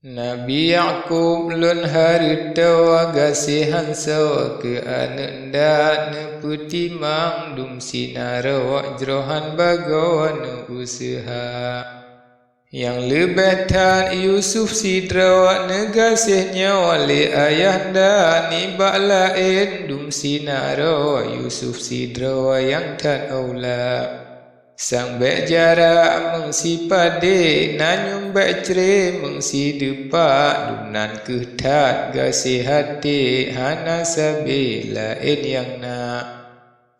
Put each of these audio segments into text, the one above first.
Nabi Yaqub lun harita gasihan sawa ke ananda ne putimang dum sinara wajrohan bagawana usaha yang lebatan Yusuf sidra negasihnya wali ayahanda ni lain dum sinara Yusuf sidra yang tan aula sang bejara mengsi pade nanyum becre mengsi depa dunan ketat gasih hati hana sabila yang na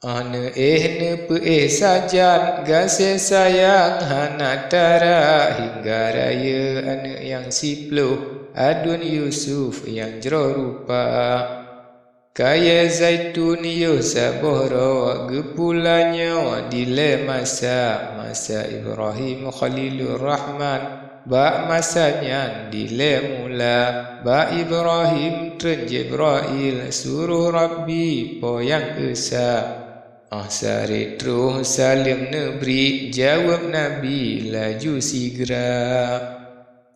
ane ne pe sajan gasih sayang hana tara hingga raya ane yang sipluh adun Yusuf yang jero rupa kaya zaitun yusabohra gepulanya dile masa Ibrahim Khalilur Rahman ba masanya dile mula ba Ibrahim tren Jibril suruh Rabbi po yang esa sari truh salim nebri jawab Nabi laju segera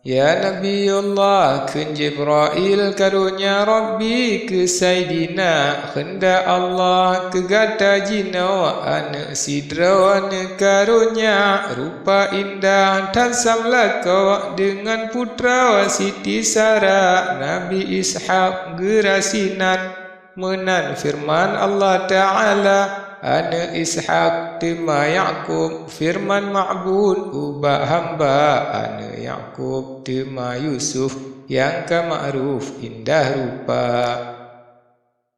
ya Nabi Allah kun Jibril karunya Rabbi ke Sayyidina hendak Allah ke gata jina anak sidra anak karunya rupa indah tansam laka dengan putra Siti Sarah Nabi Ishaq gerasinan menan firman Allah Ta'ala ana Ishaq tema Yaqub firman ma'bud ubah hamba ana Yaqub tema Yusuf yang ma'ruf indah rupa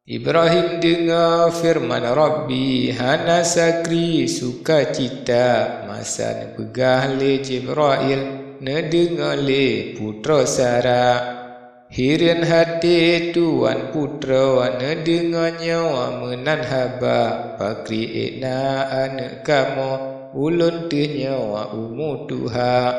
Ibrahim dengar firman Rabbi hana sakri sukacita masa ne pegah le Jibril ne dengar le putra Sarah Hirian hati tuan putra wana dengannya menan haba pakri ekna anak kamu ulun tenyawa umu tuha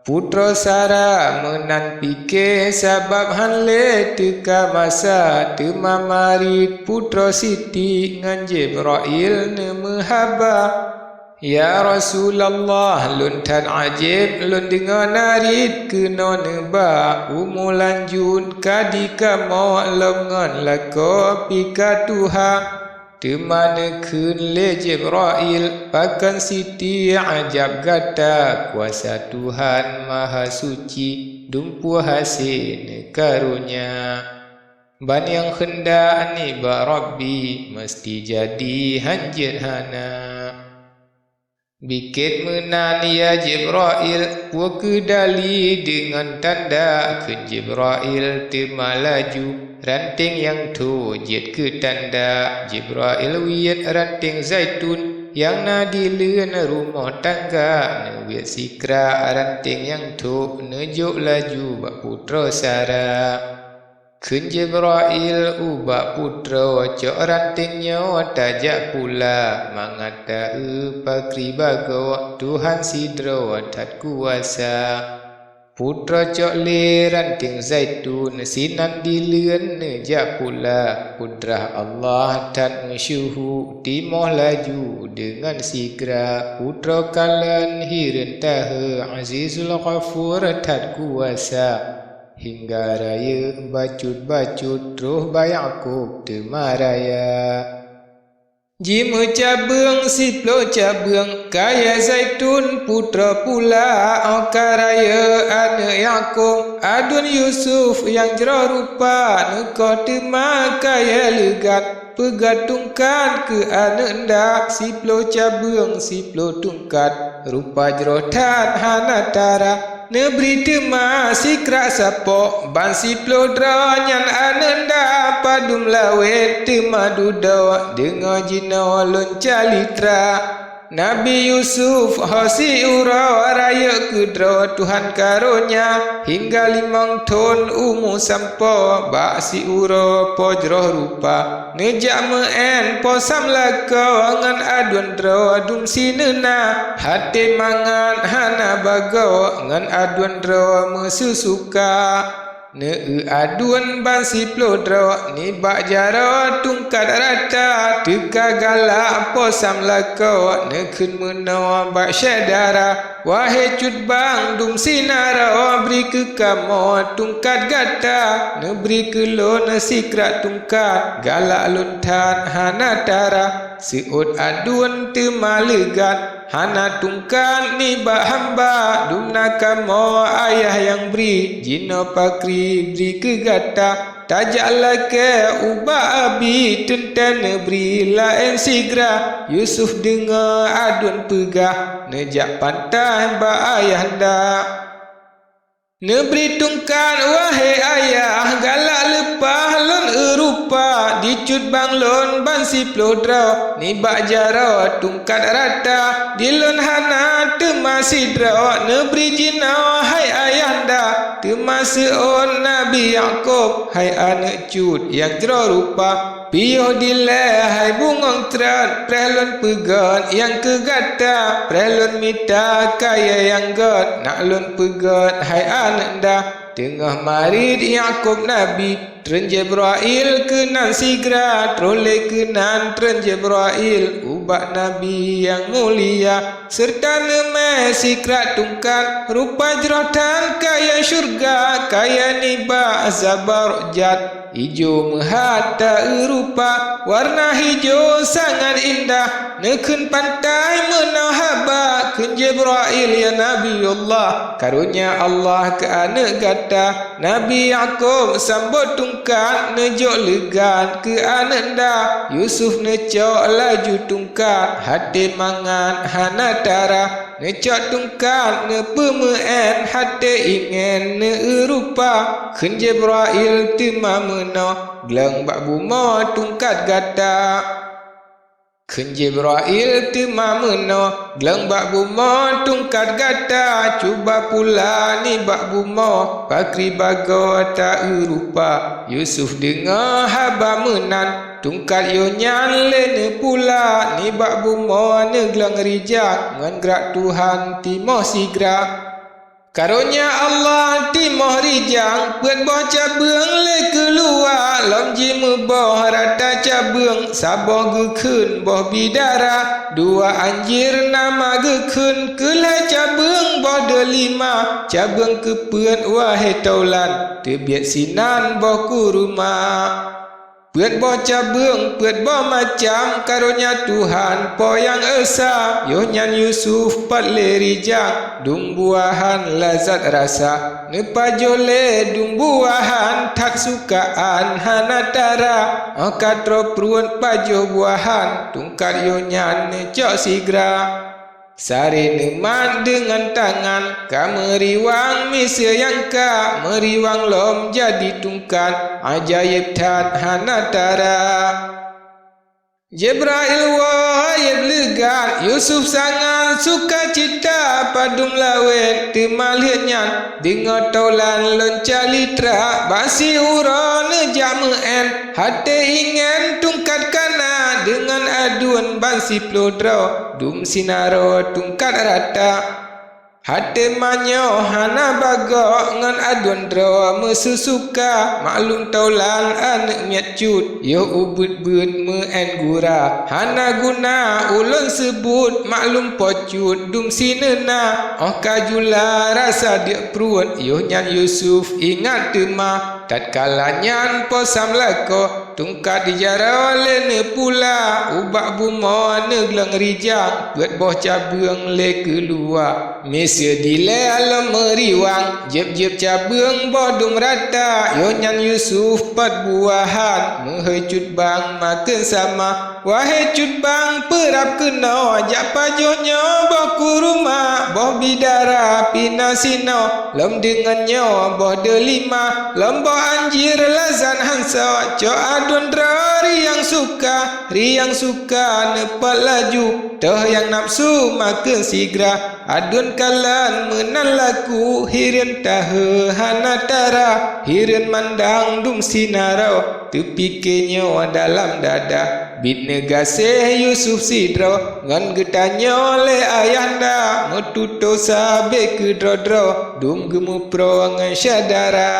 putra Sarah menan pikir sabab hanle teka masa temamarit putra Siti ngan Jibril ne mehaba ya Rasulullah lun tan ajib lun dengar narid kena neba umulanjun kadika mau lengan lako pika tuha temana kun le Jibril pakan Siti ajab gata kuasa Tuhan maha suci dumpu hasil karunya ban yang hendak ni ba Rabbi mesti jadi hanjir hana Bikit menan ya Jibril Wa kedali dengan tanda Ke Jibril tema laju Ranting yang tu jet ke tanda Jibril wiyat ranting zaitun Yang nadilen rumah tangga Nawiyat sikra ranting yang tu Nejuk laju bak putra Sarah Kun Jibril ubak putra cok rantingnya tajak pula mangata pakri bago Tuhan sidra tat kuasa putra cok le ranting zaitun sinan dileun nejak pula kudrah Allah tat mensyuhu timoh laju dengan segera putra kalan hirin taha azizul ghafur tat kuasa hingga raya bacut-bacut roh Yaqub temaraya jima cabang siplo cabang kaya zaitun putra pula akaraya anak Yaqub adun Yusuf yang jera rupa nuka tema kaya legat pegatungkan ke anak ndak siplo cabang siplo tungkat rupa jerotan hana tara Neberi tema sikrak sapok ban siplo dranyan ananda padum lawet tema dudawa dengar jina lon calitra Nabi Yusuf hasi ura raya kudra Tuhan karunya hingga 5 ton umu sampo bak si ura pojroh rupa nejak meen posam laka ngan adun dra dum sinena hati mangan hana bagawa ngan adun dra mesusuka Ne aduan bansi plodro ni bak jaro tungkat rata teka galak posam lako ne kun meno bak syedara wahai cut bang dum sinara beri ke kamo tungkat gata ne beri ke lo sikrat tungkat galak lontan hana tara siut aduan temalegat hana tungkan ni bak hamba dumna kamo ayah yang beri jino pakri beri ke gata tajaklah ke ubah abi tentana beri lain sigra Yusuf dengar aduan pegah nejak pantai bak ayah ndak Neberi tungkan wahai ayah galak lepah lon erupa dicut bang lon bansi plodra ni bak jaro tungkat rata di lon hana temasi dra neberi jina hai ayah nda temasi on Nabi Yaqub hai anak cut yang jero rupa piyo dile hai bungong tran prelon pegat yang kegata prelon mita kaya yang god nak lon pegat hai anak dah tengah marid Yaqub Nabi tren Jibrail kenan sigra trole kenan tren Jibrail ubak Nabi yang mulia serta neme sikrat tungkat rupa jerotan kaya syurga kaya niba zabar jat Ijo mehata erupa warna hijau sangat indah nekun pantai menahaba kun Jibrail ya Nabi Allah karunia Allah ke anak gata Nabi Yaqub sambut tungkat nejok legan ke anak dah Yusuf necok laju tungkat hati mangan hana tara necok tungkat ne pemeen hati ingin ne erupa kun Jibrail timah meno gelang bak buma tungkat gata kun Jibrail timah meno gelang bak buma tungkat gata cuba pula ni bak buma pakri bago tak erupa Yusuf dengar haba menan tungkat yo nyan lene pula ni bak buma ne gelang rijak ngan gerak Tuhan timoh sigra karunia Allah timoh rijang buat boh cabang le keluar lom jimu boh rata cabang saboh gekun boh bidara dua anjir nama gekun kelai cabang boh delima cabang keput wahai taulan tebiat sinan boh kuruma Puat boh cabang, puat boh macam karunia Tuhan po yang esa yo nyan Yusuf pat le rijang dung buahan lazat rasa nepa jole dung buahan tak sukaan hana tara katro pruan pajo buahan tungkat yo nyan necok sigra Sari neman dengan tangan kameriwang misia yang ka meriwang lom jadi tungkat ajaib tat hana tara Jibrail wahai legan Yusuf sangat suka cita padum lawen temalihnya dengar taulan lonca litra basi ura nejameen hati ingin tungkat kana dengan aduan bansi plodra dum sinaro tungkat rata hati manyo hana bago ngan aduan dra mesusuka maklum taulan anak miat cut yo ubut but meen gura hana guna ulun sebut maklum pocut dum sinena kajula rasa dia pruat yo nyan Yusuf ingat tema tatkala nyan posam lako tungkat dijara lene pula ubak buma neglang rijang buat boh cabang le keluar Mesya dile alam meriwang jeb-jeb cabang bodung rata yo nyan Yusuf pat buahan mehecut bang makan sama wahai cut bang perap kena jak pajonya boh kuruma boh bidara pinasino lom dengannya boh delima lom boh anjir lazan hansa co adun drari yang suka nepat laju toh yang nafsu makan sigra adun kalan menan laku hirin tahe hana tara hirin mandang dum sinarau tepikirnya dalam dada bit negase Yusuf sidro ngan getanya le ayahanda metuto sabe ke drodro dum gemu pro ngan syadara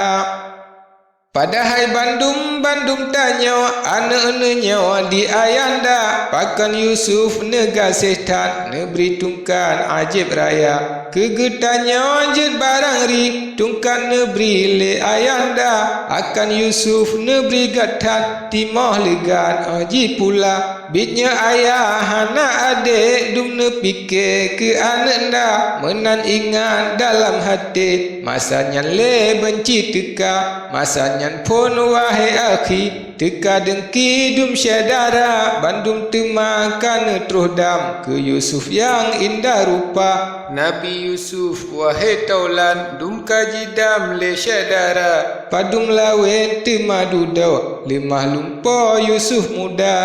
Padahal Bandung tanya anak-anaknya di ayanda pakan Yusuf nega setan neberi tungkan ajib raya kegetanya jet barang ri tungkan neberi le ayanda akan Yusuf neberi gatan timah legan aji pula bitnya ayah anak adik dum ne fikir ke anak dah menan ingat dalam hati masanya le benci teka masanya pun wahai akhi teka dengki dum syedara Bandung temakan terus dam ke Yusuf yang indah rupa Nabi Yusuf wahai taulan dum kaji dam le syedara padum lawe temadu daw lemah lumpa Yusuf muda